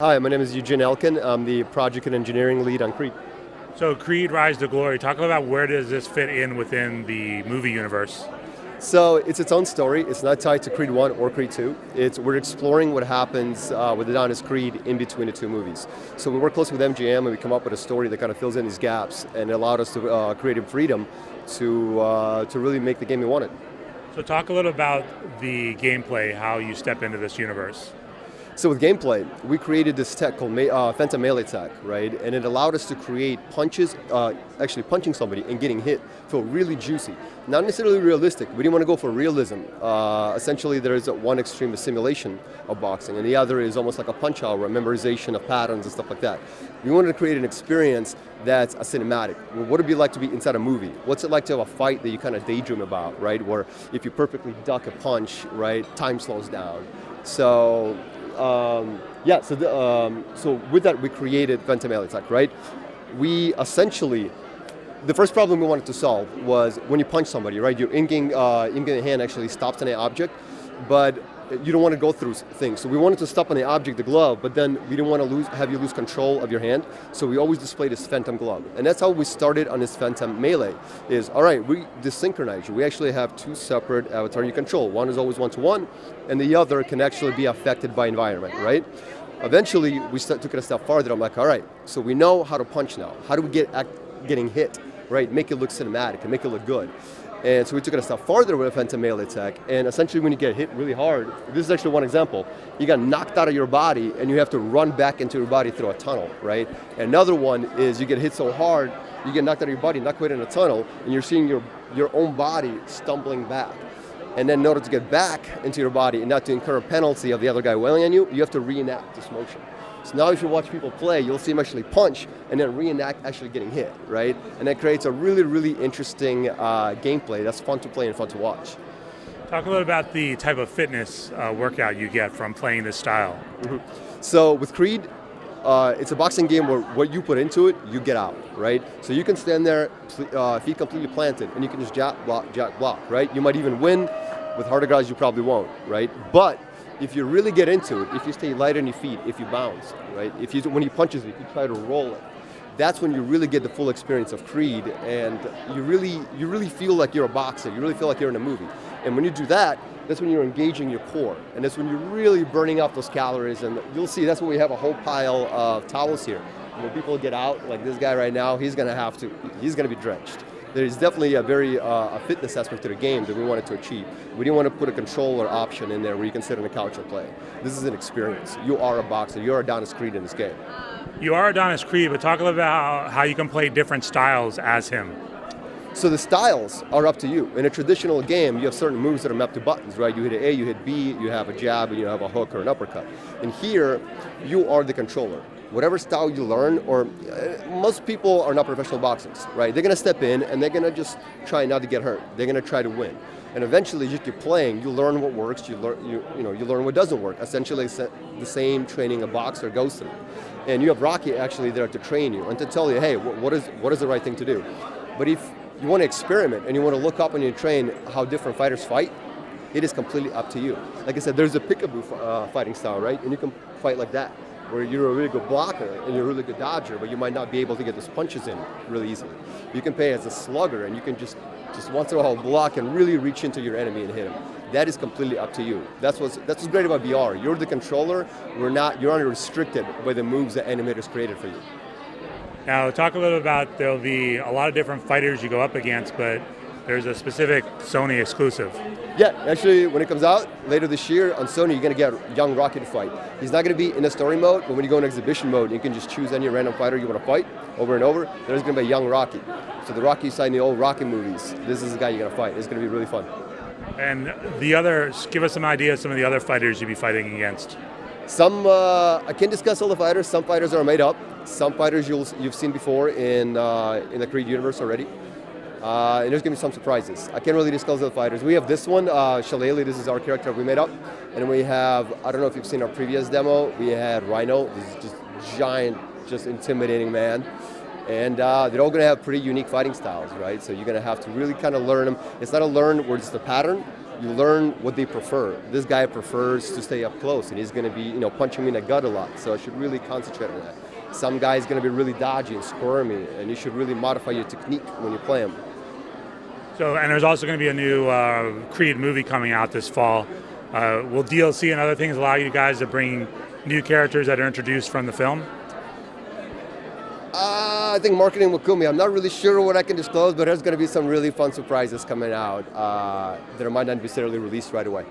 Hi, my name is Eugene Elkin. I'm the project and engineering lead on Creed. So Creed Rise to Glory, talk about where does this fit in within the movie universe? So it's its own story. It's not tied to Creed 1 or Creed 2. We're exploring what happens with the Adonis Creed in between the two movies. So we work closely with MGM and we come up with a story that kind of fills in these gaps and allowed us to creative freedom to really make the game we wanted. So talk a little about the gameplay, how you step into this universe. So with gameplay, we created this tech called Phantom Melee tech, right? And it allowed us to create punches, actually punching somebody and getting hit, feel really juicy. Not necessarily realistic. We didn't want to go for realism. Essentially, there is one extreme of simulation of boxing, and the other is almost like a punch-out, or memorization of patterns and stuff like that. We wanted to create an experience that's a cinematic. What would it be like to be inside a movie? What's it like to have a fight that you kind of daydream about, right? Where if you perfectly duck a punch, right, time slows down. So so with that we created Phantom Melee tech, right? We essentially, the first problem we wanted to solve was when you punch somebody, right? Your in-game hand actually stops on an object, but you don't want to go through things. So we wanted to stop on the object, the glove, but then we didn't want to have you lose control of your hand. So we always display this Phantom glove. And that's how we started on this Phantom Melee is, all right, we desynchronize you. We actually have two separate avatars you control. One is always one-to-one, and the other can actually be affected by environment, right? Eventually, we took it a step farther. I'm like, all right, so we know how to punch now. How do we getting hit, right? Make it look cinematic and make it look good. And so we took it a step farther with Phantom Melee tech, and essentially when you get hit really hard, this is actually one example, you got knocked out of your body and you have to run back into your body through a tunnel, right? And another one is you get hit so hard, you get knocked out of your body, not quite in a tunnel, and you're seeing your own body stumbling back. And then in order to get back into your body and not to incur a penalty of the other guy wailing on you, you have to reenact this motion. So now if you watch people play, you'll see them actually punch and then reenact actually getting hit, right? And that creates a really, really interesting gameplay that's fun to play and fun to watch. Talk a little about the type of fitness workout you get from playing this style. Mm-hmm. So with Creed, it's a boxing game where what you put into it, you get out, right? So you can stand there, feet completely planted, and you can just jab, block, right? You might even win. With harder guys, you probably won't, right? But if you really get into it, if you stay light on your feet, if you bounce, right? When he punches you, if you try to roll it, that's when you really get the full experience of Creed, and you really feel like you're a boxer. You really feel like you're in a movie. And when you do that, that's when you're engaging your core, and that's when you're really burning off those calories. And you'll see that's when we have a whole pile of towels here. When people get out, like this guy right now, he's gonna be drenched. There's definitely a fitness aspect to the game that we wanted to achieve. We didn't want to put a controller option in there where you can sit on the couch and play. This is an experience. You are a boxer. You're Adonis Creed in this game. You are Adonis Creed, but talk a little about how you can play different styles as him. So the styles are up to you. In a traditional game, you have certain moves that are mapped to buttons, right? You hit A, you hit B, you have a jab, and you have a hook or an uppercut. And here, you are the controller. Whatever style you learn, or most people are not professional boxers, right? They're going to step in and they're going to just try not to get hurt. They're going to try to win. And eventually, you keep playing, you learn what works, you learn what doesn't work. Essentially, it's the same training a boxer goes through. And you have Rocky actually there to train you and to tell you, hey, what is the right thing to do? But if you want to experiment and you want to look up and you train how different fighters fight, it is completely up to you. Like I said, there's a peekaboo fighting style, right? And you can fight like that, where you're a really good blocker and you're a really good dodger, but you might not be able to get those punches in really easily. You can play as a slugger and you can just once in a while block and really reach into your enemy and hit him. That is completely up to you. That's what's great about VR. You're the controller. You're not restricted by the moves that animators created for you. Now talk a little about, there'll be a lot of different fighters you go up against, but there's a specific Sony exclusive. Yeah, actually, when it comes out later this year on Sony, you're going to get young Rocky to fight. He's not going to be in the story mode, but when you go in exhibition mode, you can just choose any random fighter you want to fight over and over. There's going to be a young Rocky. So the Rocky you saw in the old Rocky movies, this is the guy you're going to fight. It's going to be really fun. And give us some ideas, some of the other fighters you'll be fighting against. I can't discuss all the fighters. Some fighters are made up. Some fighters you've seen before in the Creed universe already. And there's going to be some surprises. I can't really disclose the fighters. We have this one, Shillelagh, this is our character we made up. And we have, I don't know if you've seen our previous demo, we had Rhino, this is just giant, just intimidating man. And they're all going to have pretty unique fighting styles, right? So you're going to have to really kind of learn them. It's not a learn where it's the pattern, You learn what they prefer. This guy prefers to stay up close, and he's going to be, punching me in the gut a lot. So I should really concentrate on that. Some guy's going to be really dodgy and squirmy, and you should really modify your technique when you play him. So, and there's also going to be a new Creed movie coming out this fall. Will DLC and other things allow you guys to bring new characters that are introduced from the film? I think marketing will kill me. I'm not really sure what I can disclose, but there's going to be some really fun surprises coming out that might not necessarily released right away.